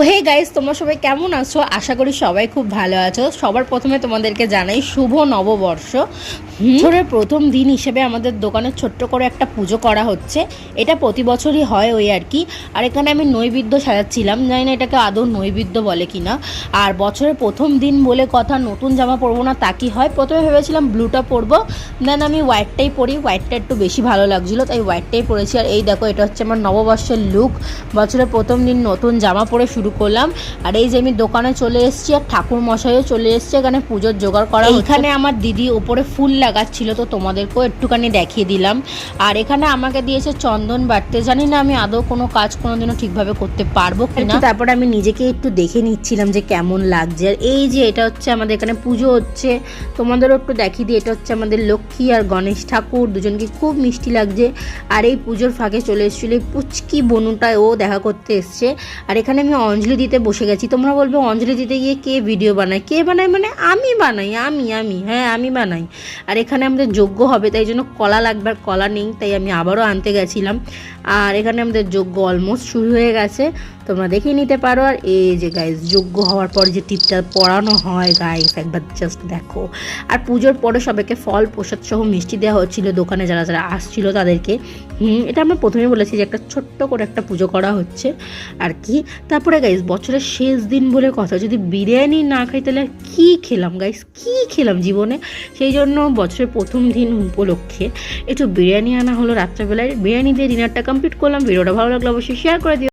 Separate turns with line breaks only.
Hey guys, তোমরা সবাই কেমন আছো? আশা করি সবাই খুব ভালো আছো। সবার প্রথমে তোমাদেরকে জানাই শুভ নববর্ষ। বছরের প্রথম দিন হিসেবে আমাদের দোকানে ছোট্ট করে একটা পুজো করা হচ্ছে। এটা প্রতি বছরই হয় ওই আর কি। আর এখানে আমি নৈবেদ্য সাজাচ্ছিলাম, জানি না এটাকে আদৌ নৈবেদ্য বলে কিনা। আর বছরের প্রথম দিন বলে কথা, নতুন জামা পরবো না তা কি হয়। প্রথমে ভেবেছিলাম ব্লুটা পরবো, দেন আমি হোয়াইটটাই পরি। হোয়াইটটা একটু বেশি ভালো লাগছিলো, তাই হোয়াইটটাই পরেছি। আর এই দেখো, এটা হচ্ছে আমার নববর্ষের লুক। বছরের প্রথম দিন নতুন জামা পরে শুরু করলাম। আর এই যে আমি দোকানে চলে এসেছি, আর ঠাকুর মশাইও চলে এসছে। এখানে পুজোর জোগাড় করা। এখানে আমার দিদি উপরে ফুল লাগাচ্ছিল, তো তোমাদেরকেও একটুখানি দেখিয়ে দিলাম। আর এখানে আমাকে দিয়েছে চন্দন বাটতে। জানি না আমি আদৌ কোনো কাজ কোনোদিনও ঠিকভাবে করতে পারবো কিনা। তারপরে আমি নিজেকে একটু দেখে নিচ্ছিলাম যে কেমন লাগছে। আর এই যে এটা হচ্ছে আমাদের এখানে পুজো হচ্ছে, তোমাদেরও একটু দেখিয়ে দিই। এটা হচ্ছে আমাদের লক্ষ্মী আর গণেশ ঠাকুর, দুজনকে খুব মিষ্টি লাগছে। আর এই পুজোর ফাঁকে চলে এসেছিল এই পুচকি বনুটা, ও দেখা করতে এসছে। আর এখানে আমি অঞ্জলি দিতে বসে গেছি। তোমরা বলবে অঞ্জলি দিতে গিয়ে কে ভিডিও বানায়? কে বানায় মানে আমি বানাই, আমি বানাই। আর এখানে আমাদের যজ্ঞ হবে, তাই জন্য কলা লাগবে, আর কলা নেই, তাই আমি আবারও আনতে গেছিলাম। আর এখানে আমাদের যজ্ঞ অলমোস্ট শুরু হয়ে গেছে, তোমরা দেখে নিতে পারো। আর এই যে গাইস, যজ্ঞ হওয়ার পর যে টিপটা পড়ানো হয় গাইস, একবার জাস্ট দেখো। আর পুজোর পরে সবাইকে ফল প্রসাদ সহ মিষ্টি দেওয়া হচ্ছিল দোকানে যারা যারা আসছিল তাদেরকে। এটা আমরা প্রথমে বলেছি যে একটা ছোট্ট করে একটা পুজো করা হচ্ছে আর কি। তারপরে গাইস, বছরের শেষ দিন বলে কথা, যদি বিরিয়ানি না খাই তাহলে আর কী খেলাম গাইস, কী খেলাম জীবনে। সেই জন্য বছরের প্রথম দিন উপলক্ষে একটু বিরিয়ানি আনা হলো রাত্রেবেলায়। বিরিয়ানি দিয়ে ডিনারটা কমপ্লিট করলাম। ভিডিওটা ভালো লাগলে অবশ্যই শেয়ার করে দিও।